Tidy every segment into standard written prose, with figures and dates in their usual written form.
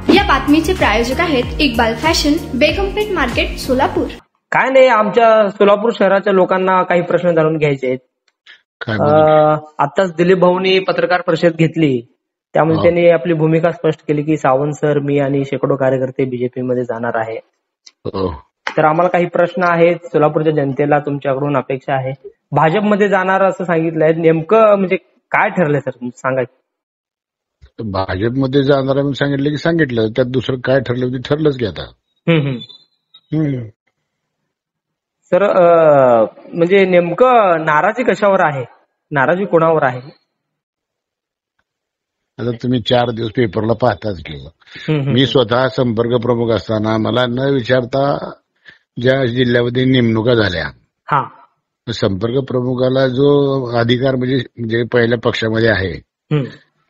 या बातमीचे प्रायोजक आहेत इक्बाल फॅशन, बेगमपेठ मार्केट, सोलापूर. काय नाही, आमच्या सोलापूर शहराच्या लोकांना काही प्रश्न जाणून घ्यायचे आहेत. आताच दिलीप भाऊनी पत्रकार परिषद घेतली, त्यामुळे त्यांनी आपली भूमिका स्पष्ट केली की सावंत सर, मी आणि शेकडो कार्यकर्ते बीजेपी मध्ये जाणार आहे. तर आम्हाला काही प्रश्न आहेत, सोलापूरच्या जनतेला तुमच्याकडून अपेक्षा आहे. भाजपमध्ये जाणार असं सांगितलंय, नेमकं म्हणजे काय ठरलंय सर, सांगा. भाजपमध्ये जाणार म्हणून सांगितलं की सांगितलं, त्यात दुसरं काय ठरलं ते ठरलंच की आता. सर म्हणजे नेमकं नाराजी कशावर आहे, नाराजी कोणावर आहे? आता तुम्ही 4 दिवस पेपरला पाहताच की मी स्वतः संपर्क प्रमुख असताना मला न विचारता ज्या जिल्ह्यामध्ये नेमणुका झाल्या, संपर्क प्रमुखाला जो अधिकार म्हणजे पहिल्या पक्षामध्ये आहे,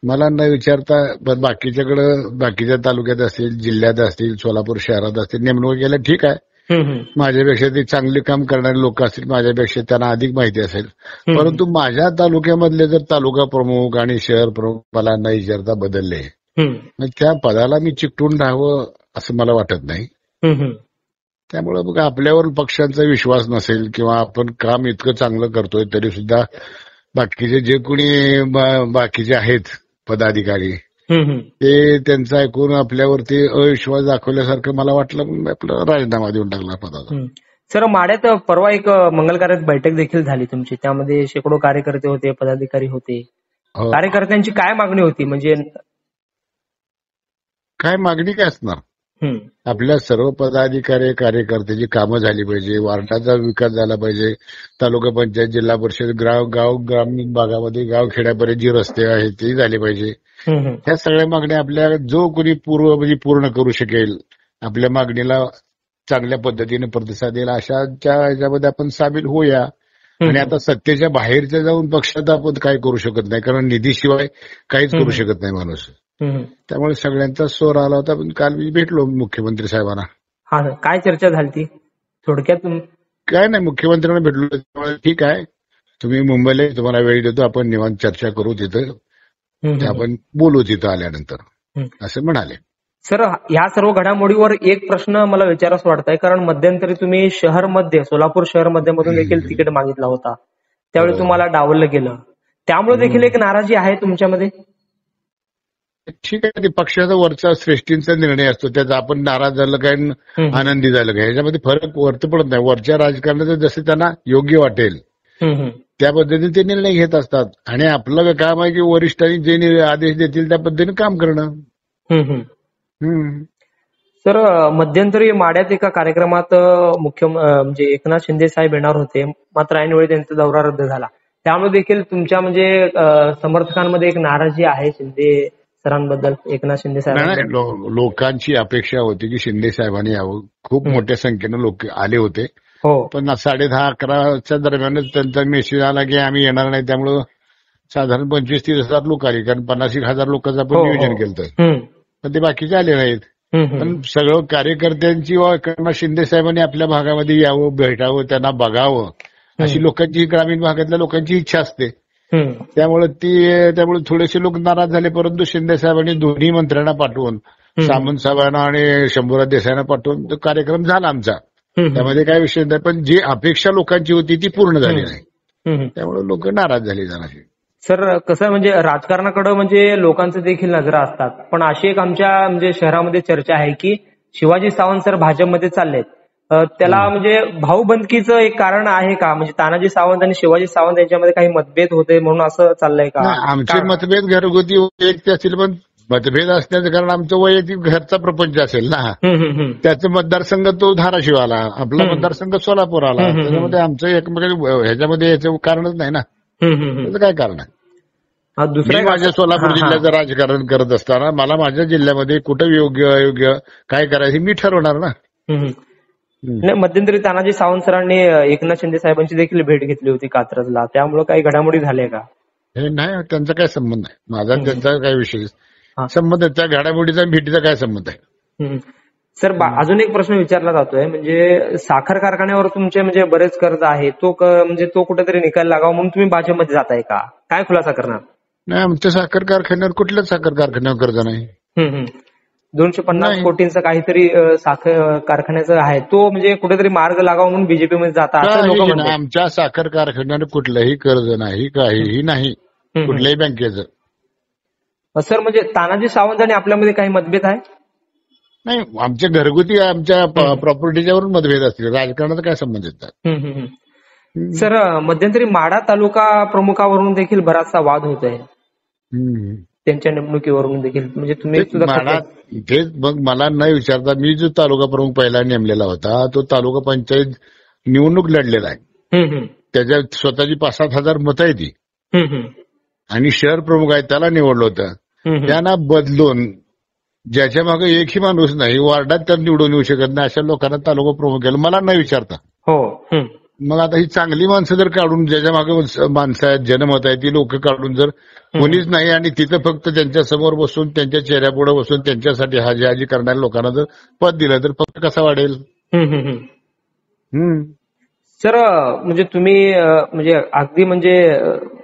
मला न विचारता बाकीच्याकडं, बाकीच्या तालुक्यात असतील, जिल्ह्यात असतील, सोलापूर शहरात असतील, नेमणूक केल्या, ठीक आहे. माझ्यापेक्षा ते चांगले काम करणारे लोक असतील, माझ्यापेक्षा त्यांना अधिक माहिती असेल. परंतु माझ्या तालुक्यामधले जर तालुका प्रमुख आणि शहर प्रमुख मला न विचारता बदलले, मग त्या पदाला मी चिकटून राहावं असं मला वाटत नाही. त्यामुळे मग आपल्यावर पक्षांचा विश्वास नसेल किंवा आपण काम इतकं चांगलं करतोय तरी सुद्धा बाकीचे जे कोणी बाकीचे आहेत पदाधिकारी, ते त्यांचं ऐकून आपल्यावरती अविश्वास दाखवल्यासारखं मला वाटलं, म्हणून आपला राजीनामा देऊन टाकला पदाचा. सर, माड्यात परवा एक मंगलकार्यात बैठक देखील झाली तुमची, त्यामध्ये शेकडो कार्यकर्ते होते, पदाधिकारी होते. कार्यकर्त्यांची काय मागणी होती, म्हणजे काय मागणी काय असणार? आपल्या सर्व पदाधिकारी कार्यकर्त्याची कामं झाली पाहिजे, वार्डाचा विकास झाला पाहिजे, तालुका पंचायत, जिल्हा परिषद, गाव ग्रामीण भागामध्ये गावखेड्यापर्यंत जी रस्ते आहेत ते झाले पाहिजे. ह्या सगळ्या मागण्या आपल्या जो कोणी पूर्ण करू शकेल, आपल्या मागणीला चांगल्या पद्धतीने प्रतिसाद देईल अशाच्या ह्याच्यामध्ये आपण सामील होऊया. आणि आता सत्तेच्या बाहेरच्या जाऊन पक्षात आपण काय करू शकत नाही, कारण निधीशिवाय काहीच करू शकत नाही माणूस. त्यामुळे सगळ्यांचा स्वर आला होता. पण काल मी भेटलो मुख्यमंत्री साहेबांना. काय चर्चा झाली ती थोडक्यात? काय नाही, मुख्यमंत्र्यांना भेटलो. त्यामुळे ठीक आहे, तुम्ही मुंबईला, तुम्हाला वेळ देतो, आपण निवांत चर्चा करू तिथं, आपण बोलू तिथं आल्यानंतर, असं म्हणाले. सर, ह्या सर्व घडामोडीवर एक प्रश्न मला विचारावंसं वाटतंय, कारण मध्यंतरी तुम्ही सोलापूर शहर मधून देखील तिकीट मागितला होता, त्यावेळी तुम्हाला डावललं गेलं, त्यामुळे देखील एक नाराजी आहे तुमच्यामध्ये. ठीक आहे, ते पक्षाचा वरचा श्रेष्ठींचा निर्णय असतो, त्याचा आपण नाराज झालं काय आनंदी झालं काय ह्याच्यामध्ये फरक पडत नाही. वरच्या राजकारणाचं जसं त्यांना योग्य वाटेल त्या पद्धतीने ते निर्णय घेत असतात. आणि आपलं काम आहे की वरिष्ठांनी जे आदेश देतील त्या पद्धतीने काम करणं. सर, मध्यंतरी माड्यात एका कार्यक्रमात म्हणजे एकनाथ शिंदे साहेब येणार होते, मात्र ऐनवेळी त्यांचा दौरा रद्द झाला, त्यामुळे देखील तुमच्या म्हणजे समर्थकांमध्ये एक नाराजी आहे शिंदे सरांबद्दल, एकनाथ शिंदे साहेब. लोकांची अपेक्षा होती की शिंदे साहेबांनी यावं, खूप मोठ्या संख्येनं लोक आले होते. पण 10:30-11च्या दरम्यानच त्यांचा मेसेज आला की आम्ही येणार नाही, त्यामुळं साधारण 25-30 हजार लोक आले, कारण 50,000 लोकांचं आपण नियोजन केलं, पण ते बाकीचे आले नाहीत. पण सगळं कार्यकर्त्यांची वा शिंदे साहेबांनी आपल्या भागामध्ये यावं, भेटावं, त्यांना बघावं अशी लोकांची, ग्रामीण भागातल्या लोकांची इच्छा असते. त्यामुळे थोडेसे लोक नाराज झाले. परंतु शिंदे साहेबांनी दोन्ही मंत्र्यांना पाठवून, सामंत साहेबांना आणि शंभूराज देसाईंना पाठवून तो कार्यक्रम झाला आमचा, त्यामध्ये काय विषय नाही. पण जी अपेक्षा लोकांची होती ती पूर्ण झाली नाही, त्यामुळे लोक नाराज झाले जराशी. सर, कसं म्हणजे राजकारणाकडे म्हणजे लोकांचं देखील नजरा असतात, पण अशी एक आमच्या म्हणजे शहरामध्ये चर्चा आहे की शिवाजी सावंत सर भाजपमध्ये चाललेत, त्याला म्हणजे भाऊबंदकीचं एक कारण आहे का? म्हणजे तानाजी सावंत आणि शिवाजी सावंत यांच्यामध्ये काही मतभेद होते म्हणून असं चाललंय का? आमचे मतभेद घरगुती वैयक्तिक असतील, पण मतभेद असण्याचं कारण आमचं वैयक्तिक घरचा प्रपंच असेल ना. त्याचा मतदारसंघ तो धाराशिव आला, आपला मतदारसंघ सोलापूर आला, त्याच्यामध्ये आमचं एकमेकांच्या ह्याच्यामध्ये याचं कारणच नाही ना. त्याचं काय कारण आहे? मी माझ्या सोलापूर जिल्ह्याचं राजकारण करत असताना मला माझ्या जिल्ह्यामध्ये कुठं योग्य अयोग्य काय करायचं मी ठरवणार ना. मध्यंतरी तानाजी सावंत सरांनी एकनाथ शिंदे साहेबांची देखील भेट घेतली होती कात्रजला, त्यामुळे काही घडामोडी झाल्या का? हे नाही, त्यांचा काय संबंध आहे, माझा त्यांचा काय विषय संबंध आहे, त्या घडामोडीचा भेटीचा काय संबंध आहे? सर, अजून एक प्रश्न विचारला जातोय, म्हणजे साखर कारखान्यावर तुमचे म्हणजे बरेच कर्ज आहे, तो कुठेतरी निकाल लागावा म्हणून तुम्ही भाजपमध्ये जाताय का? काय खुलासा करणार? नाही, आमच्या साखर कारखान्यावर कुठल्याच साखर कारखान्यावर कर्ज नाही. 250 कोटींचा काहीतरी साखर कारखान्याचं आहे, तो म्हणजे कुठेतरी मार्ग लागावा म्हणून बीजेपी मध्ये जाता असं लोक म्हणतात. आमच्या साखर कारखान्याने कुठलंही कर्ज नाही, काहीही नाही कुठल्याही बँकेचं. सर म्हणजे तानाजी सावंत आणि आपल्यामध्ये काही मतभेद आहे? नाही, आमच्या घरगुती आमच्या प्रॉपर्टीच्यावरून मतभेद असतील, राजकारणाचा काय संबंध येतात. सर मध्यंतरी माढा तालुका प्रमुखावरून देखील बराचसा वाद होत आहे, त्यांच्या नेमणुकीवरून देखील. म्हणजे तुम्ही तेच मग मला न विचारता मी जो तालुका प्रमुख पहिला नेमलेला होता तो तालुका पंचायत निवडणूक लढलेला आहे, त्याच्यात स्वतःची 5-7 हजार मतं आहे ती, आणि शहर प्रमुख आहे त्याला निवडलं होतं. त्यांना बदलून ज्याच्या मागे एकही माणूस नाही वार्डात तर निवडून येऊ शकत नाही अशा लोकांना तालुका प्रमुख केलं मला न विचारता. हो, मग आता ही चांगली माणसं जर काढून, ज्याच्या मागे माणसं आहेत जनमत आहे ती लोक काढून जर कोणीच नाही आणि तिथं फक्त त्यांच्या समोर बसून त्यांच्या चेहऱ्यापुढे बसून त्यांच्यासाठी हाजी करणाऱ्या लोकांना जर पद दिलं तर पद कसं वाढेल. सर म्हणजे तुम्ही म्हणजे अगदी म्हणजे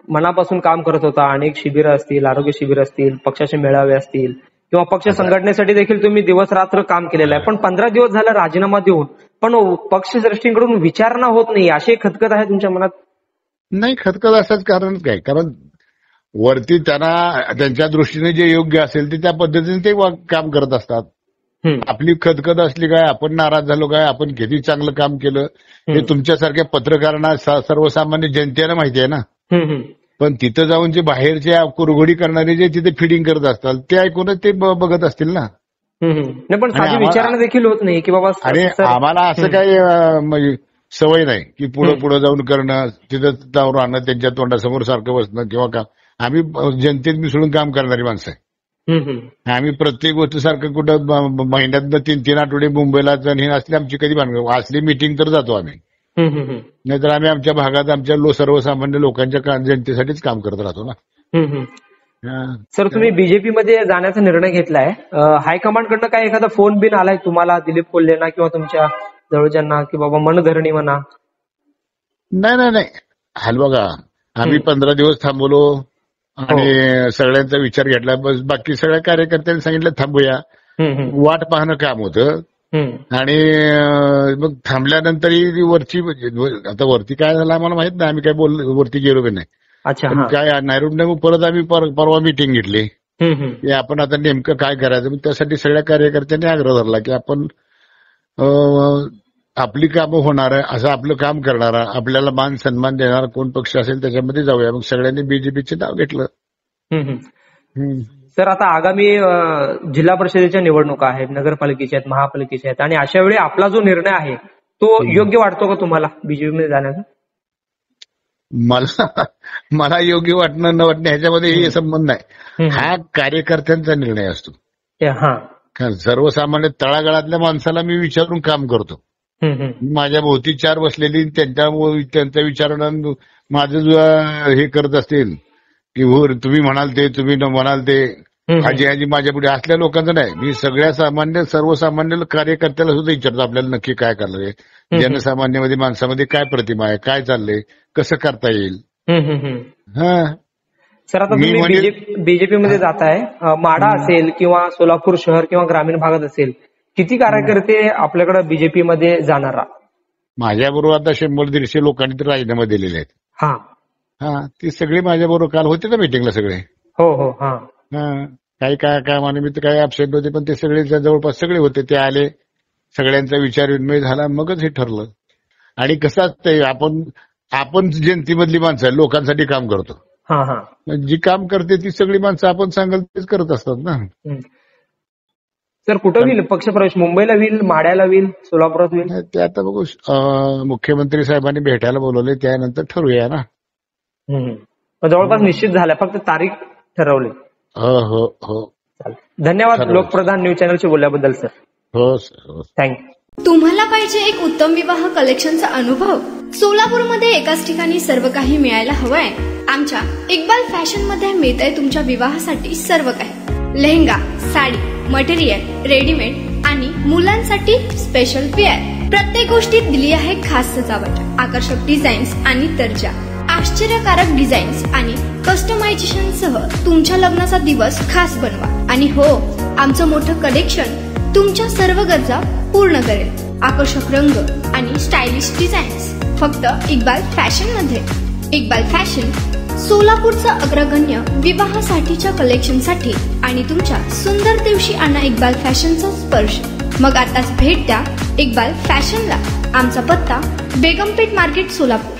मनापासून काम करत होता, अनेक शिबिरं असतील, आरोग्य शिबिर असतील, पक्षाचे मेळावे असतील किंवा पक्ष संघटनेसाठी देखील तुम्ही दिवस रात्र काम केलेलं आहे, पण 15 दिवस झाला राजीनामा देऊन पण पक्षश्रेष्ठींकडून विचारणा होत नाही, अशी खतखत आहे तुमच्या मनात? नाही, खतखत असंच कारण काय, कारण वरती त्यांना त्यांच्या दृष्टीने जे योग्य असेल ते त्या पद्धतीने ते काम करत असतात. आपली खतखत असली काय, आपण नाराज झालो काय, आपण किती चांगलं काम केलं हे तुमच्यासारख्या पत्रकारांना सर्वसामान्य जनतेला माहिती आहे ना. पण तिथं जाऊन जे बाहेरचे कुरघोडी करणारे जे तिथे फिडिंग करत असतात ते ऐकूनच ते बघत असतील ना. पण साधी विचारणा देखील होत नाही की बाबा. अरे आम्हाला असं काही सवय नाही की पुढे जाऊन करणं, तिथं जाऊन राहणं, त्यांच्या तोंडासमोर सारखं बसणं किंवा का. आम्ही जनतेत मिसळून काम करणारी माणसं आहे. आम्ही प्रत्येक गोष्ट सारखं कुठं महिन्यातनं 3-3 आठवडे मुंबईला हे असली आमची कधी असली मिटिंग तर जातो आम्ही, नाहीतर आम्ही आमच्या भागात आमच्या सर्वसामान्य लोकांच्या जनतेसाठीच काम करत राहतो ना. सर तुम्ही बीजेपी मध्ये जाण्याचा निर्णय घेतलाय, हायकमांड कडनं काय एखादा फोन बिन आलाय तुम्हाला, दिलीप कोल्हेंना किंवा तुमच्या जवळच्यांना, की बाबा मनधरणी म्हणा? नाही, हाल बघा, आम्ही 15 दिवस थांबवलो आणि सगळ्यांचा विचार घेतला, बस बाकी सगळ्या कार्यकर्त्यांनी सांगितलं थांबूया, वाट पाहणं काम होतं. आणि मग थांबल्यानंतरही वरची, आता वरती काय झालं आम्हाला माहित नाही, आम्ही काय वरती गेलो की नाही. काय नैऋत्य परत आम्ही परवा मिटिंग घेतली की आपण आता नेमकं काय करायचं. मग त्यासाठी सगळ्या कार्यकर्त्यांनी आग्रह धरला की आपण आपली कामं होणार असं आपलं काम करणारा, आपल्याला मान सन्मान देणारा कोण पक्ष असेल त्याच्यामध्ये जाऊया. मग सगळ्यांनी बीजेपीचे नाव घेतलं. सर आता आगामी जिल्हा परिषदेच्या निवडणुका आहेत, नगरपालिकेच्या आहेत, महापालिकेच्या आहेत, आणि अशा वेळी आपला जो निर्णय आहे तो योग्य वाटतो का तुम्हाला बीजेपीमध्ये जाण्याचा? मला योग्य वाटणं न वाटणं ह्याच्यामध्ये हे संबंध नाही, हा कार्यकर्त्यांचा निर्णय असतो. सर्वसामान्य तळागाळातल्या माणसाला मी विचारून काम करतो. माझ्या भोवती 4 बसलेली त्यांच्या विचारानं माझं हे करत असतील की हो तुम्ही म्हणाल ते, तुम्ही म्हणाल ते, हाजी माझ्या पुढे असल्या लोकांचं नाही. मी सगळ्या सर्वसामान्य कार्यकर्त्याला सुद्धा विचारतो आपल्याला नक्की काय करणार आहे, जनसामान्यामध्ये माणसामध्ये काय प्रतिमा आहे, काय चाललंय, कसं करता येईल. सर आता तुम्ही बीजेपी मध्ये जाताय, माढा असेल किंवा सोलापूर शहर किंवा ग्रामीण भागात असेल, किती कार्यकर्ते आपल्याकडे बीजेपी मध्ये जाणार? माझ्याबरोबर आता 100-150 लोकांनी तर राजीनामा दिलेले आहेत. ती सगळे माझ्याबरोबर काल होते ना मिटिंगला सगळे. हो. काही काय कामानिमित्त काही ऍबसेंट होते पण ते सगळे जवळपास सगळे होते, ते आले, सगळ्यांचा विचार विनिमय झाला, मगच हे ठरलं. आणि कसं असतंय, आपण जनतेमधली माणसं आहे, लोकांसाठी काम करतो. जी काम करते ती सगळी माणसं आपण सांगाल तेच करत असतात ना. सर कुठं होईल पक्षप्रवेश? मुंबईला होईल, माढ्याला होईल, सोलापुरात होईल? ते आता बघू, मुख्यमंत्री साहेबांनी भेटायला बोलवले त्यानंतर ठरवूया ना. जवळपास निश्चित झालाय, फक्त तारीख ठरवली. हो. धन्यवाद लोकप्रधान न्यूज चॅनलशी बोलल्याबद्दल सर. हो सर, थँक्यू. तुम्हाला पाहिजे एक उत्तम विवाह कलेक्शनचा अनुभव? सोलापूरमध्ये एकाच ठिकाणी सर्व काही मिळायला हवंय? आमच्या इक्बाल फॅशन मध्ये मिळतंय तुमच्या विवाहासाठी सर्व काही. लेहंगा, साडी, मटेरियल, रेडीमेड आणि मुलांसाठी स्पेशल वेअर. प्रत्येक गोष्टीत दिली आहे खास सजावट, आकर्षक डिझाईन्स आणि दर्जा, आश्चर्यकारक डिझाईन्स आणि कस्टमायझेशन सह तुमच्या लग्नाचा दिवस खास बनवा. आणि हो, आमचं मोठं कलेक्शन तुमच्या सर्व गरजा पूर्ण करेल. आकर्षक रंग आणि स्टायलिश डिझाईन्स फक्त इक्बाल फॅशन मध्ये. इक्बाल फॅशन सोलापूरचा अग्रगण्य विवाहासाठीच्या कलेक्शनसाठी आणि तुमच्या सुंदर दिवशी आणा इक्बाल फॅशनचा स्पर्श. मग आताच भेट द्या इक्बाल फॅशनला. आमचा पत्ता बेगमपेठ मार्केट सोलापूर.